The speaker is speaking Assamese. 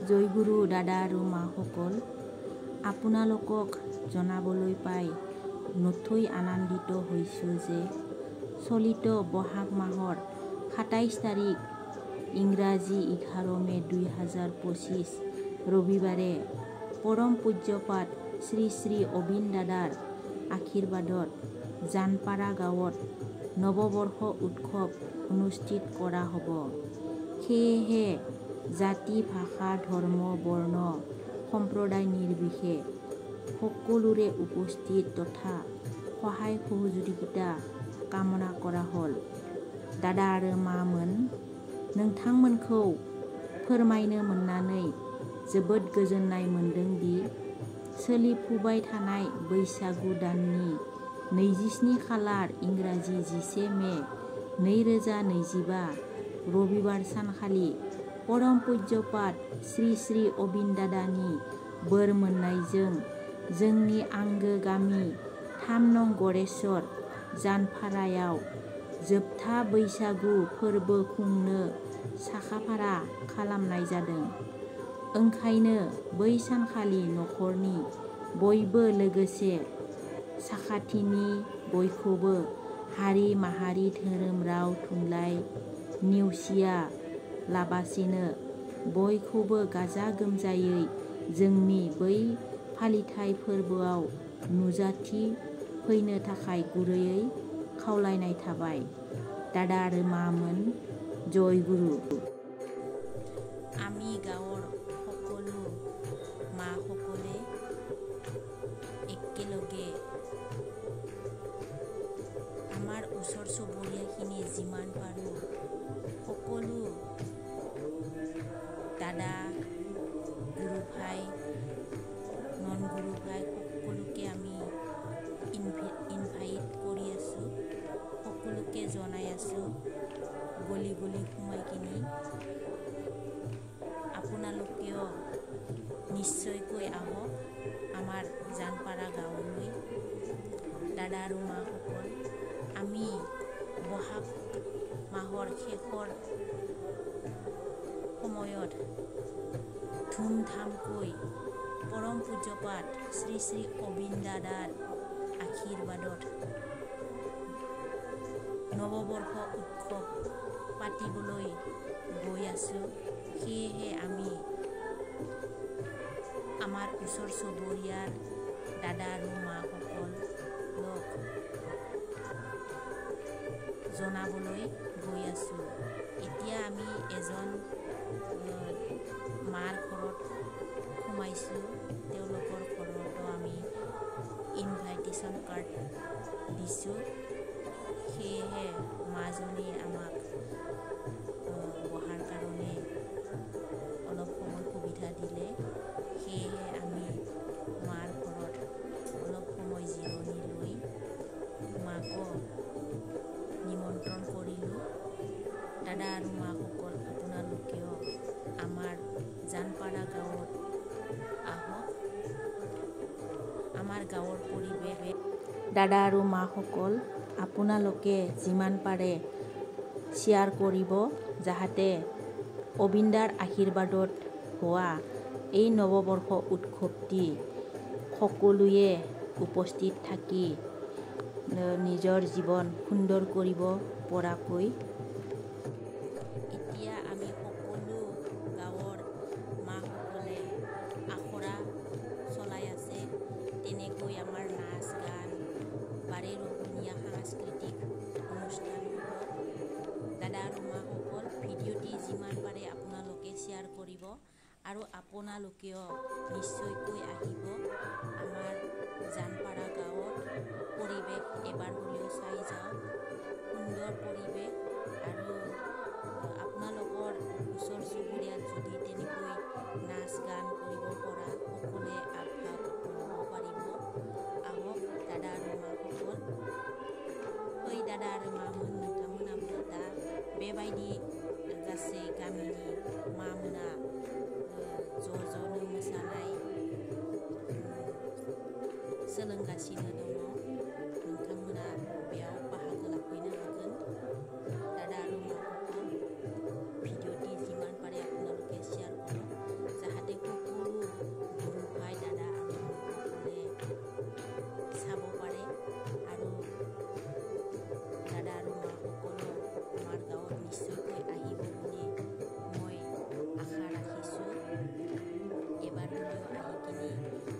জয়গুৰু দাদা আৰু মাসকল, আপোনালোকক জনাবলৈ পাই নথৈ আনন্দিত হৈছোঁ যে চলিত বহাগ মাহৰ ২৭ তাৰিখ ইংৰাজী 11 মে ২০২৫ ৰবিবাৰে পৰম পূজ্যপাত শ্ৰী শ্ৰী অবিন দাদাৰ আশীৰ্বাদত জানপাৰা গাঁৱত নৱবৰ্ষ উৎসৱ অনুষ্ঠিত কৰা হ'ব। সেয়েহে জাতি, ভাষা, ধৰ্ম, বৰ্ণ, সম্প্ৰদায় নিৰ্বিশেষে সকলোৰে উপস্থিত তথা সহায় সহযোগিতা कामना करा हल। दादा आरो मामोन, नोंथांमोनखौ फोरमायनो मोननानै जोबोद गोजोननाय मोनदों दि सोलिफुबाय थानाय बैसागु दाननि 27 खालार इंराजि 11 मे 2025 रबिबार सानखालि परम पूज्यपात श्री श्री अबिन दादानि बोर मोननायजों जोंनि आंगो गामि 3 नं गरेश्वर जानपारायाव जोबथा बैसागु फोरबो खुंनो साखाफारा खालामनाय जादों। ओंखायनो बै सानखालि नखरनि बयबो लोगोसे साखाथिनि बयखौबो हारि माहारि धोरोम राव थुनलाइ नेवसिया लाबासिनो बयखौबो गाजा गोमजायै जोंनि बै फालिथाय फोरबोआव नुजाथि फैनो थाखाय गुरैयै खावलायनाय थाबाय। दादा आरो मामोन, जय गुरु। आमी गाঁৱৰ সকলো মাসকলে একেলগে আমাৰ ওচৰ চুবুৰীয়াখিনি যিমান পাৰোঁ সকলো দাদা, গুৰু ভাই, নন গুৰু ভাই সকলোকে আমি ইনভাইট কৰি আছোঁ, সকলোকে জনাই আছোঁ। গলি গলি সোমাই কিনি আপোনালোকেও নিশ্চয়কৈ আহক আমাৰ জানপাৰা গাঁৱলৈ। দাদা আৰু মাসকল, আমি বহাগ মাহৰ শেষৰ সময়ত ধুমধামকৈ পৰম পূজ্যপাত শ্ৰী শ্ৰী অবিন দাদাৰ আশীৰ্বাদত নৱবৰ্ষ উৎসৱ পাতিবলৈ গৈ আছোঁ। সেয়েহে আমি আমাৰ ওচৰ চুবুৰীয়াৰ দাদা আৰু মাসকলক জনাবলৈ গৈ আছোঁ। এতিয়া আমি এজন মাৰ ঘৰত সোমাইছোঁ। তেওঁলোকৰ ঘৰতো আমি ইনভাইটেশ্যন কাৰ্ড দিছোঁ। সেয়েহে মাজনী আমাক বহাৰ কাৰণে অলপ সময় সুবিধা দিলে। সেয়েহে আমি মাৰ ঘৰত অলপ সময় জিৰণি লৈ মাকো নিমন্ত্ৰণ কৰিলোঁ। দাদা আৰু মাসকল, আপোনালোকেও আমাৰ জানপাৰা গাঁৱত আহক। আমাৰ গাঁৱৰ পৰিৱেশ। দাদা আৰু মাসকল, আপোনালোকে যিমান পাৰে শ্বেয়াৰ কৰিব যাহাতে অবিন্দাৰ আশীৰ্বাদত হোৱা এই নৱবৰ্ষ উৎসৱটি সকলোৱে উপস্থিত থাকি নিজৰ জীৱন সুন্দৰ কৰিব পৰাকৈ। এতিয়া আমি সকলো গাঁৱৰ মাসকলে আখৰা চলাই আছে। তেনেকৈ আমাৰ নাচ গান বাৰে ৰহণীয়া সাংস্কৃতিক অনুষ্ঠান হ'ব। দাদা আৰু মাসকল, ভিডিঅ'টি যিমান পাৰে আপোনালোকে শ্বেয়াৰ কৰিব আৰু আপোনালোকেও নিশ্চয়কৈ আহিব আমাৰ জানপাৰা গাঁৱৰ পৰিৱেশ এবাৰ হ'লেও চাই যাওক। সুন্দৰ পৰিৱেশ আৰু আপোনালোকৰ ওচৰ চুবুৰীয়াত যদি তেনেকৈ নাচ গান কৰিব পৰা সকলোৱে আগভাগ ল'ব পাৰিব। আহক দাদা আৰু माखौबो ओइ दादा आरो मामोन नोंथांमोनाबो दा बेबायदि सोलोंगासिनो दङ नोंथांमोना बेयाव बाहागो लाफैनो हागोन दादा आरो माखौ ভিডিওটি যিমান পাৰে আপোনালোকে শ্বেয়াৰ কৰক যাহাতে সকলো গুৰু ভাই দাদা আৰু সকলে চাব পাৰে আৰু দাদা আৰু মাসকলো আমাৰ গাঁৱত নিশ্চয়কৈ আহিব বুলি মই আশা ৰাখিছোঁ এবাৰ হ'লেও আহি কিনি